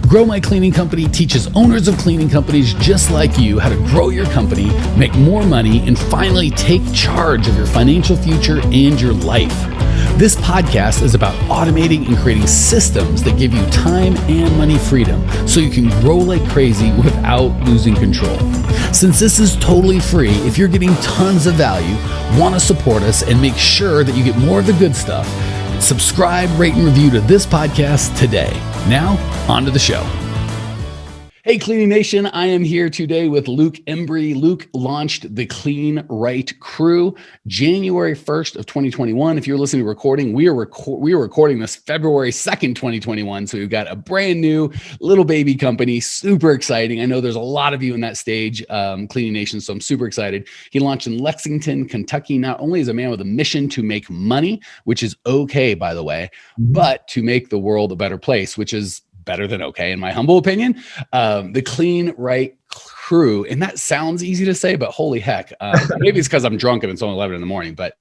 Grow My Cleaning Company teaches owners of cleaning companies just like you how to grow your company, make more money, and finally take charge of your financial future and your life. This podcast is about automating and creating systems that give you time and money freedom so you can grow like crazy without losing control. Since this is totally free, if you're getting tons of value, want to support us and make sure that you get more of the good stuff, subscribe, rate, and review to this podcast today. Now, on to the show. Hey, Cleaning Nation. I am here today with Luke Embree. Luke launched the Clean Right Crew January 1st of 2021. If you're listening to recording, we are recording this February 2nd, 2021. So we've got a brand new little baby company, super exciting. I know there's a lot of you in that stage, Cleaning Nation, so I'm super excited. He launched in Lexington, Kentucky, not only as a man with a mission to make money, which is okay, by the way, but to make the world a better place, which is better than okay, in my humble opinion. The Clean Right Crew, and that sounds easy to say, but holy heck, maybe it's because I'm drunk and it's only 11 in the morning, but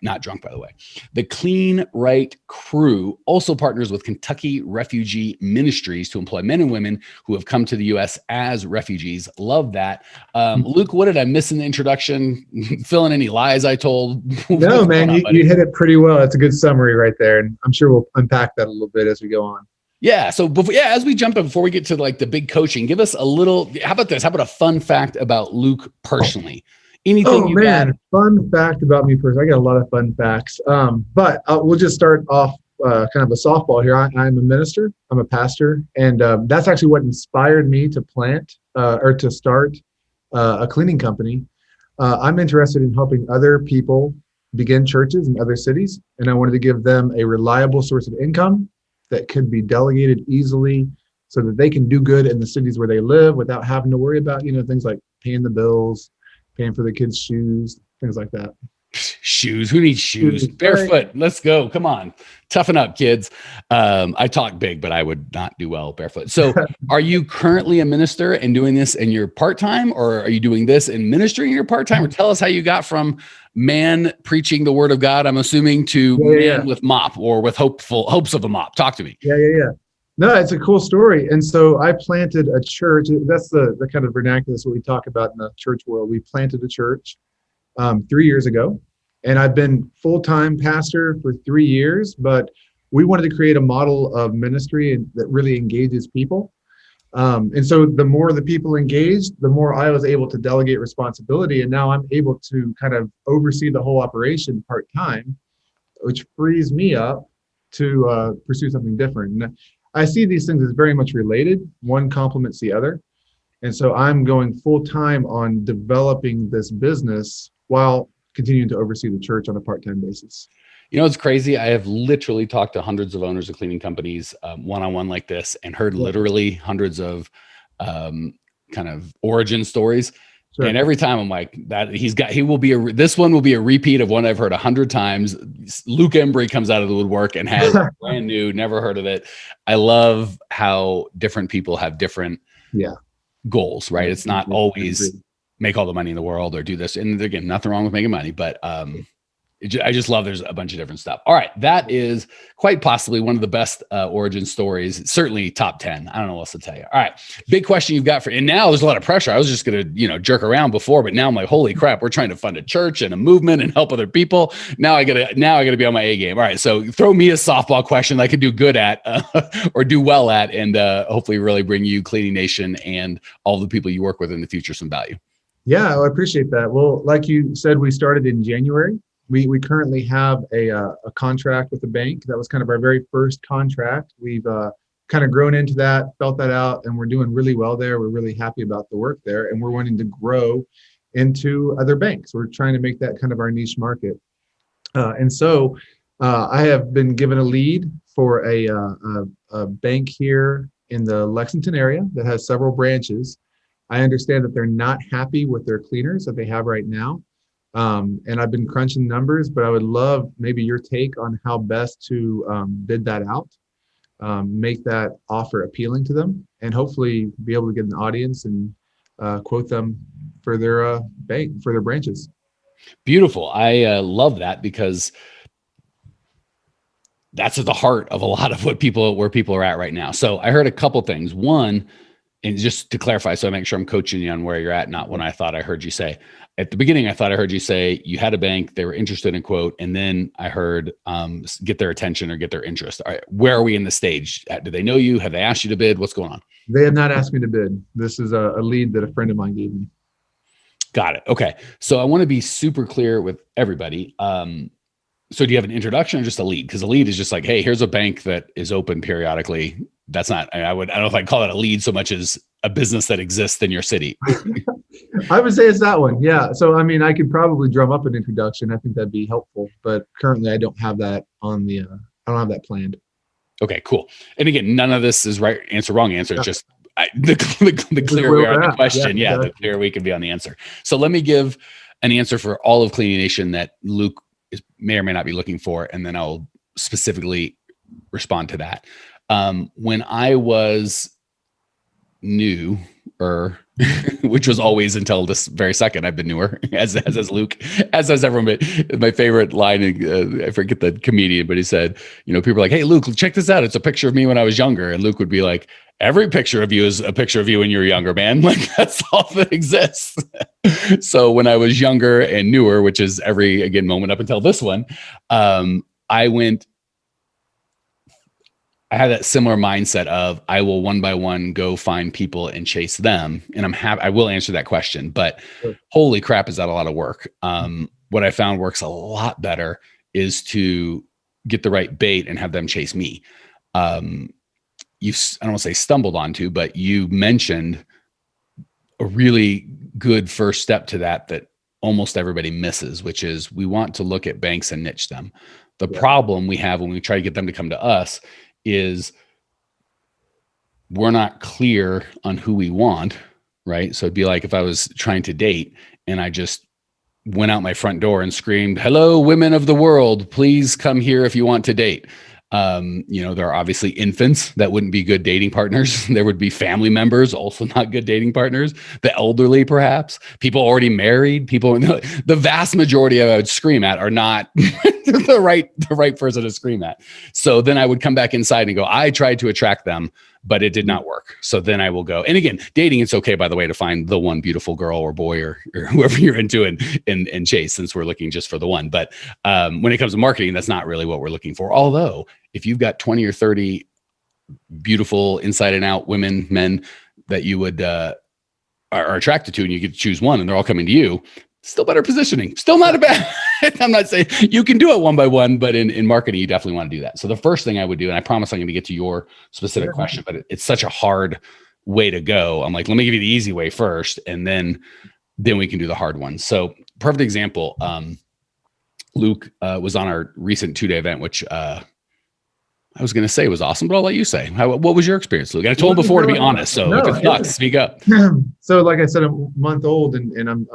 not drunk, by the way. The Clean Right Crew also partners with Kentucky Refugee Ministries to employ men and women who have come to the U.S. as refugees. Love that. Luke, what did I miss in the introduction? Fill in any lies I told? No, man, you hit it pretty well. That's a good summary right there, and I'm sure we'll unpack that a little bit as we go on. Yeah. So as we jump in, before we get to like the big coaching, give us a little, how about this? How about a fun fact about Luke personally? Anything Fun fact about me personally. I got a lot of fun facts. But we'll just start off kind of a softball here. I'm a minister, I'm a pastor, and that's actually what inspired me to start a cleaning company. I'm interested in helping other people begin churches in other cities, and I wanted to give them a reliable source of income that could be delegated easily so that they can do good in the cities where they live without having to worry about, things like paying the bills, paying for the kids' shoes, things like that. Shoes. Who needs shoes? Barefoot. Right. Let's go. Come on. Toughen up, kids. I talk big, but I would not do well barefoot. So are you currently a minister and doing this in your part-time, or are you doing this in ministry in your part-time? Or tell us how you got from man preaching the word of God, I'm assuming, to man with mop or with hopes of a mop. Talk to me. Yeah. No, it's a cool story. And so I planted a church. That's the kind of vernacular. That's what we talk about in the church world. We planted a church 3 years ago. And I've been full-time pastor for 3 years, but we wanted to create a model of ministry that really engages people. And so the more the people engaged, the more I was able to delegate responsibility. And now I'm able to kind of oversee the whole operation part-time, which frees me up to pursue something different. And I see these things as very much related. One complements the other. And so I'm going full-time on developing this business while continuing to oversee the church on a part-time basis. It's crazy. I have literally talked to hundreds of owners of cleaning companies one-on-one like this, and heard literally hundreds of kind of origin stories. Sure. And every time I'm like, this one will be a repeat of one I've heard 100 times. Luke Embree comes out of the woodwork and has brand new, never heard of it. I love how different people have different goals, right? It's not always make all the money in the world or do this. And again, nothing wrong with making money, but I just love there's a bunch of different stuff. All right. That is quite possibly one of the best origin stories, certainly top 10. I don't know what else to tell you. All right. Big question you've got and now there's a lot of pressure. I was just going to, jerk around before, but now I'm like, holy crap, we're trying to fund a church and a movement and help other people. Now I gotta be on my A game. All right. So throw me a softball question that I could do good at or do well at, and hopefully really bring you, Cleaning Nation, and all the people you work with in the future some value. Yeah, I appreciate that. Well, like you said, we started in January. We currently have a contract with the bank. That was kind of our very first contract. We've kind of grown into that, felt that out, and we're doing really well there. We're really happy about the work there, and we're wanting to grow into other banks. We're trying to make that kind of our niche market. And so I have been given a lead for a bank here in the Lexington area that has several branches. I understand that they're not happy with their cleaners that they have right now. And I've been crunching numbers, but I would love maybe your take on how best to bid that out, make that offer appealing to them, and hopefully be able to get an audience and quote them for their bank, for their branches. Beautiful. I love that, because that's at the heart of a lot of where people are at right now. So I heard a couple things. One, and just to clarify, so I make sure I'm coaching you on where you're at, not when I thought I heard you say. At the beginning, I thought I heard you say you had a bank, they were interested in quote, and then I heard get their attention or get their interest. All right, where are we in the stage? Do they know you? Have they asked you to bid? What's going on? They have not asked me to bid. This is a lead that a friend of mine gave me. Got it. Okay. So I want to be super clear with everybody. So do you have an introduction or just a lead? Because a lead is just like, hey, here's a bank that is open periodically. That's not, I don't know if I'd call it a lead so much as a business that exists in your city. I would say it's that one. Yeah. So, I mean, I could probably drum up an introduction. I think that'd be helpful, but currently I don't have that on the, I don't have that planned. Okay, cool. And again, none of this is right answer, wrong answer. It's just the clearer we are on the question. Yeah, exactly. The clearer we can be on the answer. So let me give an answer for all of Cleaning Nation that Luke may or may not be looking for, and then I'll specifically respond to that. When I was new, which was always until this very second, I've been newer, as Luke, as has everyone. My favorite line, I forget the comedian, but he said, people are like, hey, Luke, check this out. It's a picture of me when I was younger. And Luke would be like, every picture of you is a picture of you when you're younger, man. Like, that's all that exists. So when I was younger and newer, which is every, again, moment up until this one, I had that similar mindset of I will one by one go find people and chase them. And I will answer that question, but holy crap, is that a lot of work? What I found works a lot better is to get the right bait and have them chase me. I don't want to say stumbled onto, but you mentioned a really good first step to that almost everybody misses, which is we want to look at banks and niche them. The problem we have when we try to get them to come to us is we're not clear on who we want, right? So it'd be like if I was trying to date and I just went out my front door and screamed, hello, women of the world, please come here if you want to date. There are obviously infants that wouldn't be good dating partners. There would be family members, also not good dating partners. The elderly, perhaps, people already married, the vast majority I would scream at are not the right person to scream at. So then I would come back inside and go, I tried to attract them, but it did not work. So then I will go. And again, dating, it's okay, by the way, to find the one beautiful girl or boy or whoever you're into and chase, since we're looking just for the one. But when it comes to marketing, that's not really what we're looking for. Although if you've got 20 or 30 beautiful inside and out women, men that you would are attracted to, and you get to choose one and they're all coming to you, still better positioning, still not a bad. I'm not saying you can do it one by one, but in marketing, you definitely want to do that. So the first thing I would do, and I promise I'm going to get to your specific question, but it's such a hard way to go. I'm like, let me give you the easy way first, and then we can do the hard one. So perfect example. Luke was on our recent 2-day event, which I was going to say was awesome, but I'll let you say. What was your experience, Luke? I told him before to be honest, so if it sucks, speak up. So like I said, I'm a month old, and I'm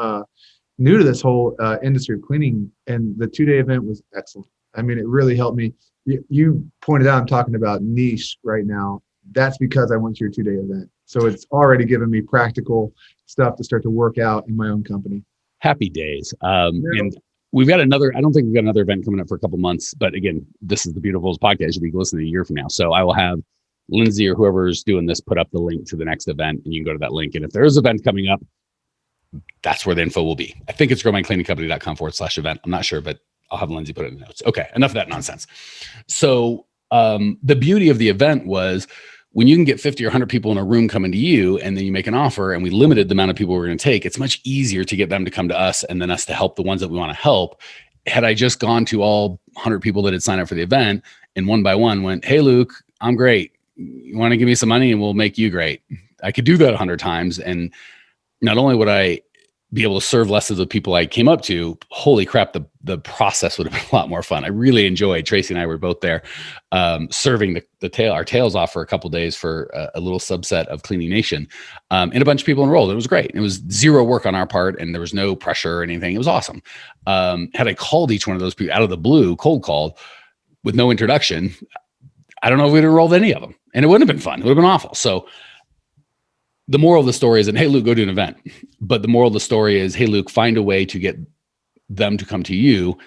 new to this whole industry of cleaning, and the 2-day event was excellent. I mean, it really helped me. You pointed out I'm talking about niche right now. That's because I went to your 2-day event. So it's already given me practical stuff to start to work out in my own company. Happy days. And we've got I don't think we've got another event coming up for a couple months, but again, this is the Beautiful podcast. You'll be listening a year from now. So I will have Lindsay or whoever's doing this put up the link to the next event, and you can go to that link. And if there is an event coming up, that's where the info will be. I think it's growmycleaningcompany.com/event. I'm not sure, but I'll have Lindsay put it in the notes. Okay, enough of that nonsense. So the beauty of the event was when you can get 50 or 100 people in a room coming to you, and then you make an offer, and we limited the amount of people we're going to take, it's much easier to get them to come to us and then us to help the ones that we want to help. Had I just gone to all 100 people that had signed up for the event and one by one went, hey, Luke, I'm great. You want to give me some money and we'll make you great. I could do that 100 times. And not only would I be able to serve less of the people I came up to, holy crap, the process would have been a lot more fun. I really enjoyed, Tracy and I were both there, serving our tails off for a couple of days for a little subset of Cleaning Nation, and a bunch of people enrolled. It was great. It was zero work on our part, and there was no pressure or anything. It was awesome. Had I called each one of those people out of the blue, cold called with no introduction, I don't know if we'd enrolled any of them, and it wouldn't have been fun. It would have been awful. So the moral of the story isn't, hey, Luke, go do an event. But the moral of the story is, hey, Luke, find a way to get them to come to you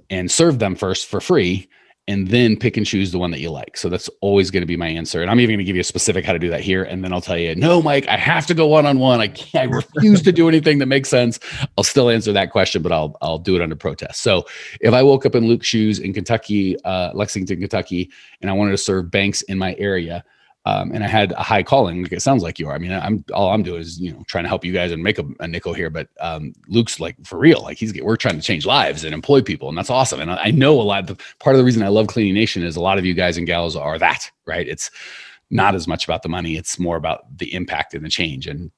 and serve them first for free. and then pick and choose the one that you like. So that's always going to be my answer. And I'm even going to give you a specific how to do that here. And then I'll tell you, no, Mike, I have to go one-on-one. I refuse to do anything that makes sense. I'll still answer that question, but I'll do it under protest. So if I woke up in Luke's shoes in Kentucky, Lexington, Kentucky, and I wanted to serve banks in my area, and I had a high calling, like it sounds like you are. I mean, all I'm doing is, trying to help you guys and make a nickel here. But Luke's like, for real, like we're trying to change lives and employ people. And that's awesome. And I know part of the reason I love Cleaning Nation is a lot of you guys and gals are that, right? It's not as much about the money. It's more about the impact and the change. And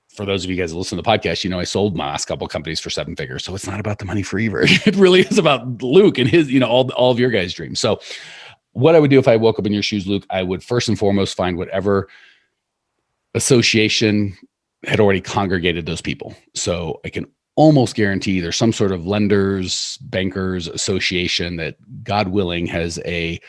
for those of you guys that listen to the podcast, I sold my last couple of companies for 7 figures. So it's not about the money for either. It really is about Luke and his, all of your guys' dreams. So what I would do if I woke up in your shoes, Luke, I would first and foremost find whatever association had already congregated those people. So I can almost guarantee there's some sort of lenders, bankers association that, God willing, has a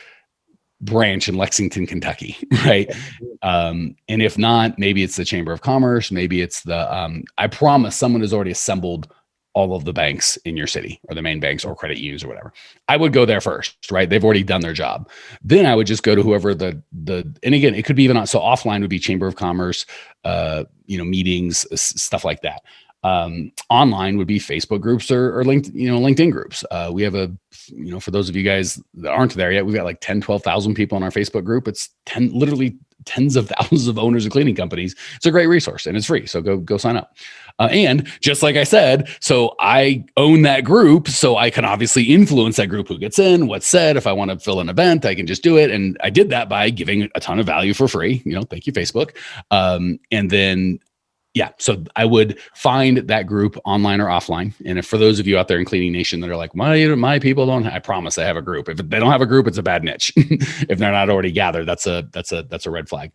branch in Lexington, Kentucky, right? And if not, maybe it's the Chamber of Commerce, maybe it's I promise someone has already assembled all of the banks in your city, or the main banks or credit unions or whatever. I would go there first, right? They've already done their job. Then I would just go to whoever and again, it could be even, so offline would be Chamber of Commerce, meetings, stuff like that. Online would be Facebook groups or LinkedIn groups. We have for those of you guys that aren't there yet, we've got like 10, 12,000 people in our Facebook group. It's literally tens of thousands of owners of cleaning companies. It's a great resource and it's free. So go sign up. And just like I said, so I own that group. So I can obviously influence that group, who gets in, what's said. If I want to fill an event, I can just do it. And I did that by giving a ton of value for free. Thank you, Facebook. And then, so I would find that group online or offline. And if for those of you out there in Cleaning Nation that are like, my people don't, I promise I have a group. If they don't have a group, it's a bad niche. If they're not already gathered, that's a red flag.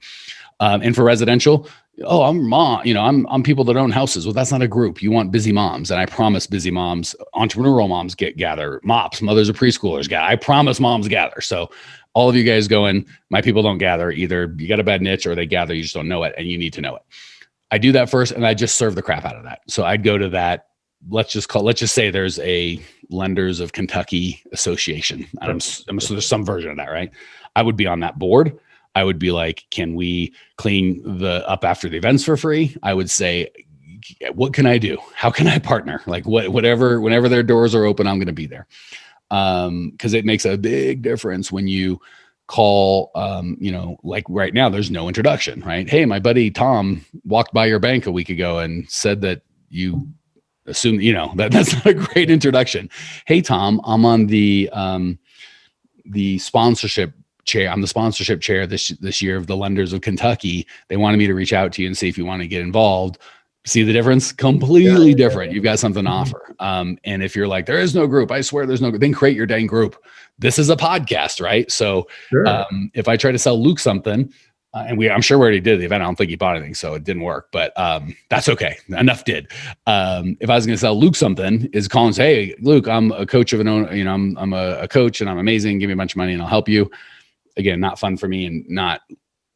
And for residential, I'm mom, I'm people that own houses. Well, that's not a group. You want busy moms. And I promise busy moms, entrepreneurial moms gather, MOPS, mothers of preschoolers gather. I promise moms gather. So all of you guys going, my people don't gather. Either you got a bad niche or they gather, you just don't know it, and you need to know it. I do that first, and I just serve the crap out of that. So I'd go to that. Let's just say there's a Lenders of Kentucky Association. So there's some version of that, right? I would be on that board. I would be like, can we clean up after the events for free? I would say, what can I do? How can I partner? Like whenever their doors are open, I'm going to be there. Because it makes a big difference when you call, like right now, there's no introduction, right? Hey, my buddy Tom walked by your bank a week ago and said that you assume, that's not a great introduction. Hey, Tom, I'm on the sponsorship chair. I'm the sponsorship chair this year of the Lenders of Kentucky. They wanted me to reach out to you and see if you want to get involved. See the difference? Completely different. You've got something to offer. And if you're like, there is no group, I swear there's no group, then create your dang group. This is a podcast, right? So if I try to sell Luke something, and I'm sure we already did the event. I don't think he bought anything, so it didn't work, but that's okay. Enough did. If I was going to sell Luke something, is calling and say, hey, Luke, I'm a coach of an owner, I'm a coach and I'm amazing. Give me a bunch of money and I'll help you. Again, not fun for me and not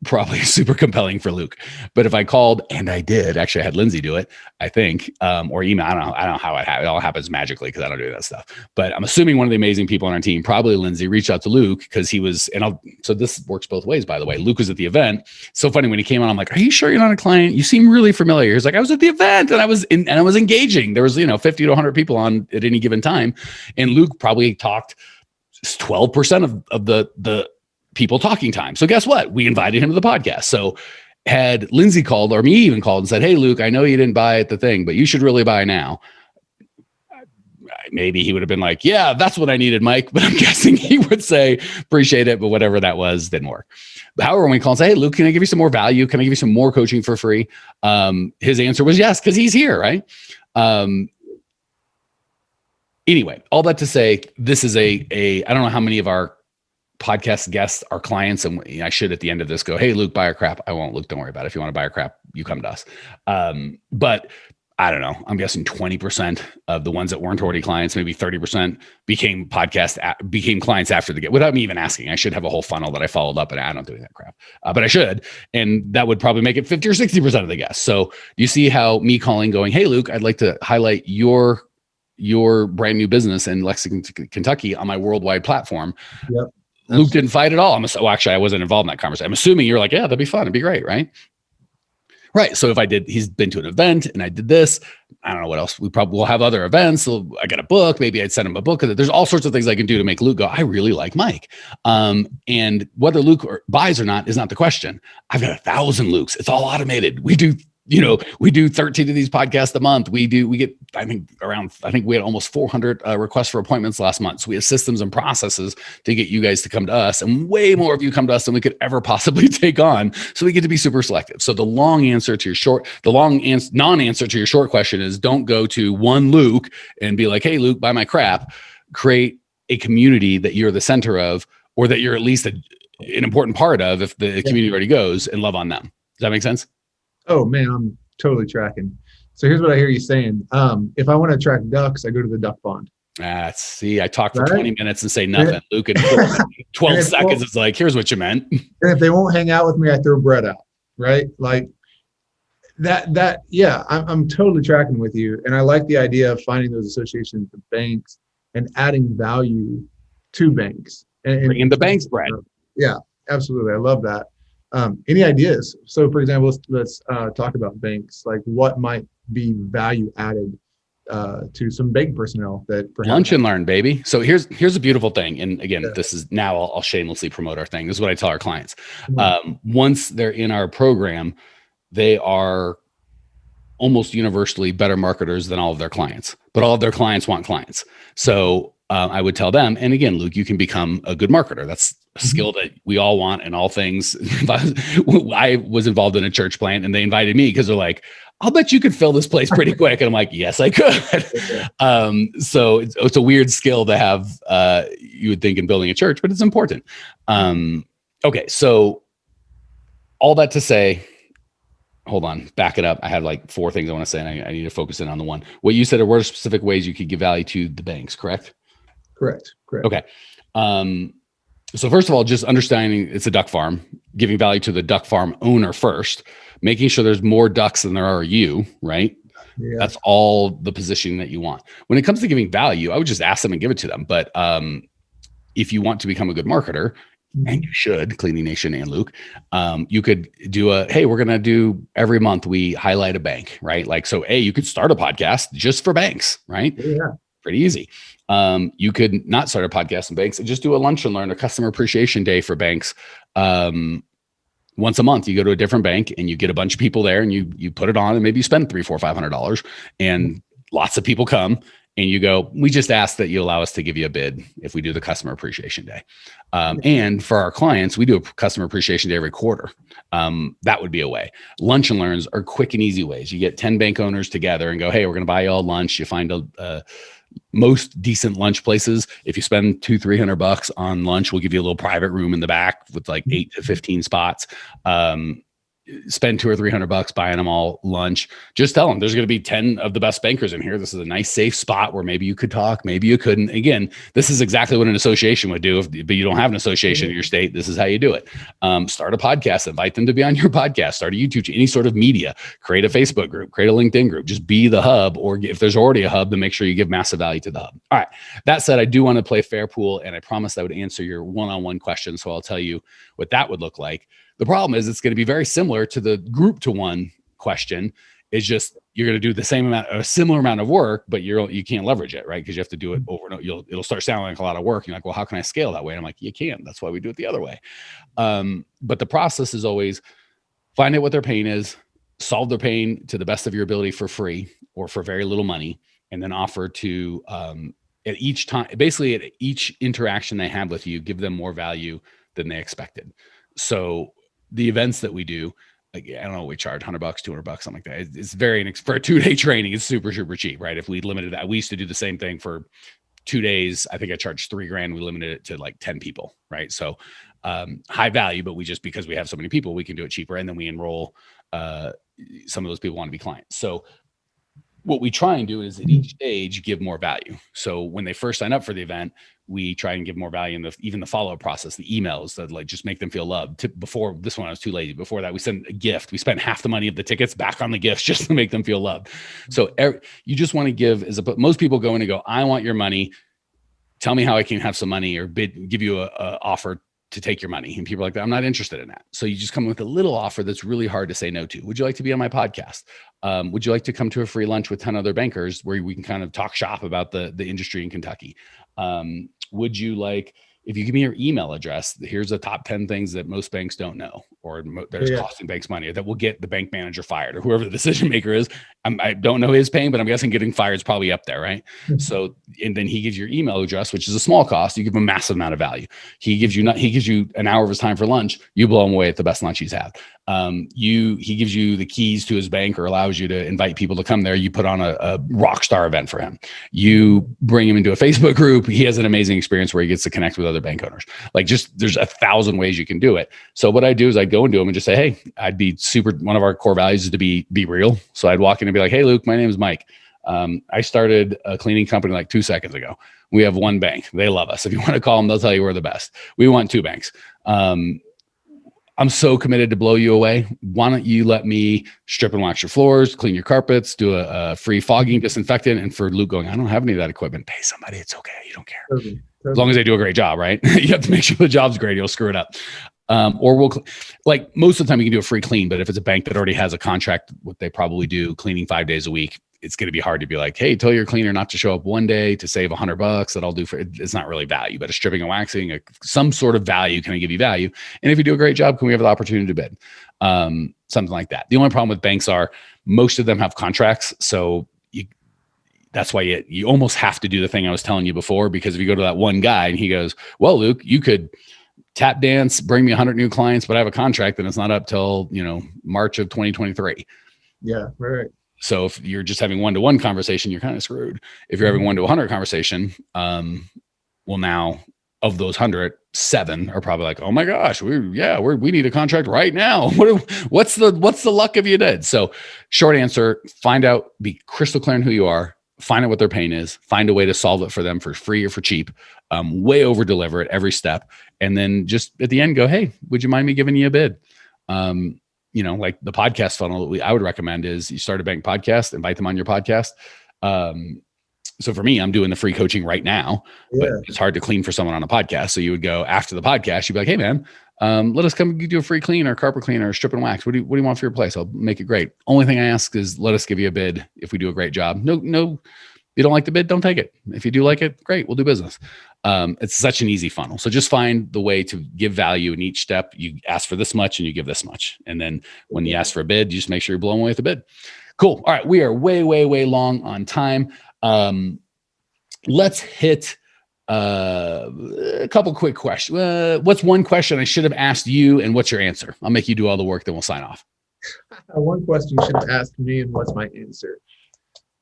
probably super compelling for Luke. But if I called, and I did, actually I had Lindsay do it, I think, or email, I don't know how it happened. It all happens magically because I don't do that stuff. But I'm assuming one of the amazing people on our team, probably Lindsay, reached out to Luke because he was, so this works both ways, by the way. Luke was at the event. So funny, when he came on, I'm like, are you sure you're not a client? You seem really familiar. He's like, I was at the event and I was engaging. There was, 50 to 100 people on at any given time. And Luke probably talked 12% of the people talking time. So guess what? We invited him to the podcast. So had Lindsay called, or me even called and said, hey, Luke, I know you didn't buy at the thing, but you should really buy now. Maybe he would have been like, yeah, that's what I needed, Mike. But I'm guessing he would say, appreciate it. But whatever that was, didn't work. But however, when we call and say, hey, Luke, can I give you some more value? Can I give you some more coaching for free? His answer was yes, because he's here, right? Anyway, all that to say, this is I don't know how many of our podcast guests are clients, and I should at the end of this go, hey, Luke, buy our crap. I won't, Luke, don't worry about it. If you want to buy our crap, you come to us. But I don't know. I'm guessing 20% of the ones that weren't already clients, maybe 30% became clients after the get, without me even asking. I should have a whole funnel that I followed up, and I don't do that crap, but I should. And that would probably make it 50 or 60% of the guests. So you see how me calling, going, hey, Luke, I'd like to highlight your your brand new business in Lexington, Kentucky on my worldwide platform. Yep. Luke didn't fight at all. Actually, I wasn't involved in that conversation. I'm assuming you're like, yeah, that'd be fun. It'd be great. Right. Right. So if I did, he's been to an event and I did this, I don't know what else. We probably will have other events. So I got a book. Maybe I'd send him a book. There's all sorts of things I can do to make Luke go, I really like Mike. And whether Luke buys or not is not the question. I've got 1,000 Lukes. It's all automated. We do 13 of these podcasts a month. We get, I think we had almost 400 requests for appointments last month. So we have systems and processes to get you guys to come to us, and way more of you come to us than we could ever possibly take on. So we get to be super selective. So the non-answer to your short question is, don't go to one Luke and be like, hey, Luke, buy my crap. Create a community that you're the center of, or that you're at least an important part of if the community already goes, and love on them. Does that make sense? Oh man, I'm totally tracking. So here's what I hear you saying. If I want to attract ducks, I go to the duck pond. See, I talk for 20 minutes and say nothing. Luke, in 12 seconds, it's like, here's what you meant. And if they won't hang out with me, I throw bread out. Right? Like that. Yeah, I'm totally tracking with you. And I like the idea of finding those associations with banks and adding value to banks. And bringing the bank's bread. Yeah, absolutely. I love that. Any ideas? So for example, let's talk about banks. Like what might be value added to some bank personnel that perhaps lunch and learn, baby. So here's a beautiful thing. And again, this is now I'll shamelessly promote our thing. This is what I tell our clients. Once they're in our program, they are almost universally better marketers than all of their clients, but all of their clients want clients. So I would tell them, and again, Luke, you can become a good marketer. That's a skill that we all want in all things. I was involved in a church plant and they invited me because they're like, I'll bet you could fill this place pretty quick. And I'm like, yes, I could. So it's a weird skill to have, you would think, in building a church, but it's important. Okay. So all that to say, hold on, back it up. I had like 4 things I want to say, and I need to focus in on the one. What you said are, what are specific ways you could give value to the banks, correct? Correct. Okay. So first of all, just understanding it's a duck farm, giving value to the duck farm owner first, making sure there's more ducks than there are you, right? Yeah. That's all the positioning that you want. When it comes to giving value, I would just ask them and give it to them. But if you want to become a good marketer, and you should, Cleaning Nation and Luke, you could do hey, we're going to do every month we highlight a bank, right? Like, so you could start a podcast just for banks, right? Yeah. Pretty easy. You could not start a podcast in banks and just do a lunch and learn, a customer appreciation day for banks. Once a month, you go to a different bank and you get a bunch of people there and you put it on, and maybe you spend $300, $400, $500, and lots of people come. And you go, we just ask that you allow us to give you a bid if we do the customer appreciation day. And for our clients, we do a customer appreciation day every quarter. That would be a way. Lunch and learns are quick and easy ways. You get 10 bank owners together and go, hey, we're going to buy you all lunch. You find most decent lunch places. If you spend $200-$300 on lunch, we'll give you a little private room in the back with like 8 to 15 spots. Spend $200 or $300 buying them all lunch. Just tell them there's going to be 10 of the best bankers in here. This is a nice, safe spot where maybe you could talk, maybe you couldn't. Again, this is exactly what an association would do. But you don't have an association in your state, this is how you do it. Start a podcast, invite them to be on your podcast, start a YouTube, any sort of media, create a Facebook group, create a LinkedIn group, just be the hub. Or if there's already a hub, then make sure you give massive value to the hub. All right. That said, I do want to play fair pool, and I promised I would answer your one-on-one question. So I'll tell you what that would look like. The problem is it's going to be very similar to the group to one question. It's just you're going to do the same amount, a similar amount of work, but you can't leverage it, right? Because you have to do it over and over. It'll start sounding like a lot of work. You're like, well, how can I scale that way? And I'm like, you can. That's why we do it the other way. But the process is always find out what their pain is, solve their pain to the best of your ability for free or for very little money, and then offer to at each time, basically at each interaction they have with you, give them more value than they expected. So the events that we do, like, I don't know, we charge $100, $200, something like that. It's very, for a 2-day training, it's super, super cheap, right? If we limited that, we used to do the same thing for 2 days. I think I charged $3,000. We limited it to like 10 people, right? So high value, but because we have so many people, we can do it cheaper. And then we enroll, some of those people want to be clients. So what we try and do is at each stage give more value. So when they first sign up for the event, we try and give more value in even the follow-up process, the emails that like just make them feel loved. Before this one, I was too lazy. Before that, we sent a gift. We spent half the money of the tickets back on the gifts just to make them feel loved. So you just want to give most people go in and go, I want your money. Tell me how I can have some money or give you a offer to take your money. And people are like, I'm not interested in that. So you just come with a little offer that's really hard to say no to. Would you like to be on my podcast? Would you like to come to a free lunch with 10 other bankers where we can kind of talk shop about the industry in Kentucky? Would you like, if you give me your email address, here's the top 10 things that most banks don't know, or there's costing banks money that will get the bank manager fired or whoever the decision maker is. I don't know his pain, but I'm guessing getting fired is probably up there, right? So, and then he gives your email address, which is a small cost. You give him a massive amount of value. He gives you an hour of his time for lunch. You blow him away at the best lunch he's had. He gives you the keys to his bank or allows you to invite people to come there. You put on a rock star event for him. You bring him into a Facebook group. He has an amazing experience where he gets to connect with other bank owners. Like there's 1,000 ways you can do it. So what I do is I go into him and just say, hey, one of our core values is to be real. So I'd walk in and be like, hey, Luke, my name is Mike. I started a cleaning company like 2 seconds ago. We have one bank. They love us. If you want to call them, they'll tell you we're the best. We want 2 banks. I'm so committed to blow you away. Why don't you let me strip and wax your floors, clean your carpets, do a free fogging disinfectant? And for Luke going, I don't have any of that equipment. Pay somebody. It's okay. You don't care. Totally. As long as they do a great job, right? You have to make sure the job's great. You'll screw it up. Or like most of the time you can do a free clean, but if it's a bank that already has a contract, what they probably do cleaning 5 days a week, it's going to be hard to be like, hey, tell your cleaner not to show up one day to save $100 that I'll do for it. It's not really value, but a stripping and waxing, some sort of value. Can I give you value? And if you do a great job, can we have the opportunity to bid? Something like that. The only problem with banks are most of them have contracts. So that's why you almost have to do the thing I was telling you before, because if you go to that one guy and he goes, well, Luke, you could tap dance, bring me 100 new clients, but I have a contract and it's not up till, March of 2023. Yeah. Right. So if you're just having one-to-one conversation, you're kind of screwed. If you're having 1-to-100 conversation, well, now of those 100, 7 are probably like, oh my gosh, we need a contract right now. What's the luck if you did? So short answer, be crystal clear on who you are, find out what their pain is, find a way to solve it for them for free or for cheap, way over deliver at every step. And then just at the end go, hey, would you mind me giving you a bid? Like the podcast funnel that I would recommend is you start a bank podcast, invite them on your podcast. So for me, I'm doing the free coaching right now, but it's hard to clean for someone on a podcast. So you would go after the podcast, you'd be like, hey man, let us come do a free clean or carpet clean or strip and wax. What do you want for your place? I'll make it great. Only thing I ask is let us give you a bid if we do a great job. No, you don't like the bid, don't take it. If you do like it, great, we'll do business. It's such an easy funnel. So just find the way to give value in each step. You ask for this much and you give this much. And then when you ask for a bid, you just make sure you're blowing away with the bid. Cool. All right. We are way, way, way long on time. Let's hit a couple quick questions. What's one question I should have asked you and what's your answer? I'll make you do all the work, then we'll sign off. One question you should have asked me and what's my answer?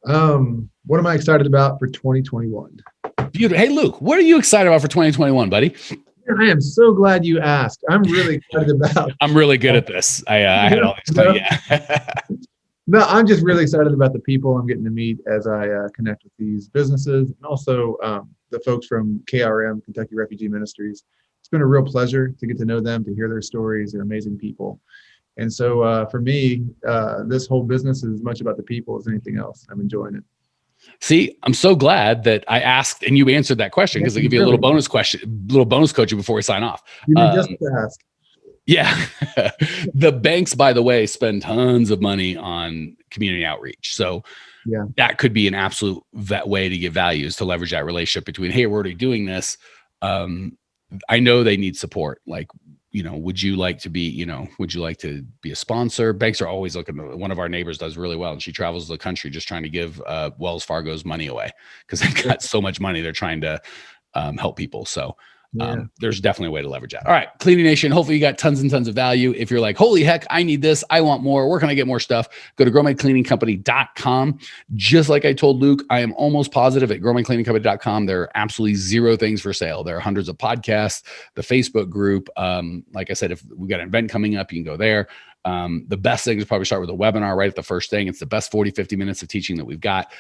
What am I excited about for 2021? Beautiful. Hey, Luke, what are you excited about for 2021, buddy? I am so glad you asked. I'm really excited about. I'm really good at this. I had all these. Yeah. No, I'm just really excited about the people I'm getting to meet as I connect with these businesses, and also the folks from KRM, Kentucky Refugee Ministries. It's been a real pleasure to get to know them, to hear their stories. They're amazing people. And so for me, this whole business is as much about the people as anything else. I'm enjoying it. See, I'm so glad that I asked and you answered that question, because I'll give you a little bonus coaching before we sign off. You didn't just ask. Yeah. The banks, by the way, spend tons of money on community outreach. So that could be an absolute way to give value, is to leverage that relationship between, hey, we're already doing this. I know they need support. Like, would you like to be a sponsor? Banks are always looking. One of our neighbors does really well, and she travels the country just trying to give Wells Fargo's money away, because they've got so much money. They're trying to help people. So there's definitely a way to leverage that. All right, Cleaning Nation, hopefully you got tons and tons of value. If you're like, holy heck, I need this, I want more, where can I get more stuff? Go to growmycleaningcompany.com. Just like I told Luke, I am almost positive at growmycleaningcompany.com, there are absolutely 0 things for sale. There are hundreds of podcasts, the Facebook group. Like I said, if we got an event coming up, you can go there. The best thing is probably start with a webinar right at the first thing. It's the best 40, 50 minutes of teaching that we've got.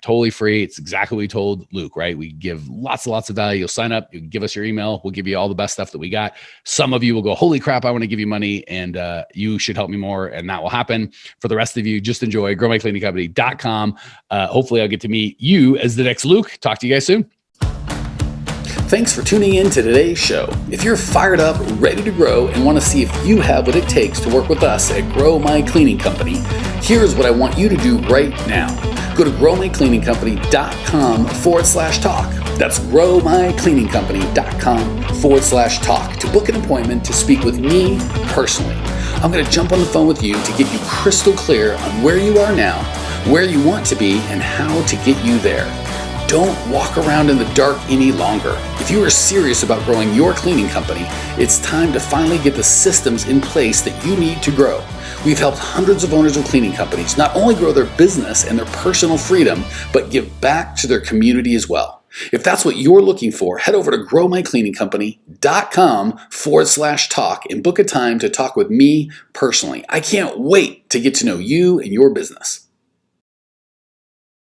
Totally free. It's exactly what we told Luke, right? We give lots and lots of value. You'll sign up, you give us your email. We'll give you all the best stuff that we got. Some of you will go, holy crap, I want to give you money and you should help me more. And that will happen. For the rest of you, just enjoy growmycleaningcompany.com. Hopefully I'll get to meet you as the next Luke. Talk to you guys soon. Thanks for tuning in to today's show. If you're fired up, ready to grow, and want to see if you have what it takes to work with us at Grow My Cleaning Company, here's what I want you to do right now. Go to growmycleaningcompany.com/talk. That's growmycleaningcompany.com/talk to book an appointment to speak with me personally. I'm going to jump on the phone with you to get you crystal clear on where you are now, where you want to be, and how to get you there. Don't walk around in the dark any longer. If you are serious about growing your cleaning company, it's time to finally get the systems in place that you need to grow. We've helped hundreds of owners of cleaning companies not only grow their business and their personal freedom, but give back to their community as well. If that's what you're looking for, head over to growmycleaningcompany.com/talk and book a time to talk with me personally. I can't wait to get to know you and your business.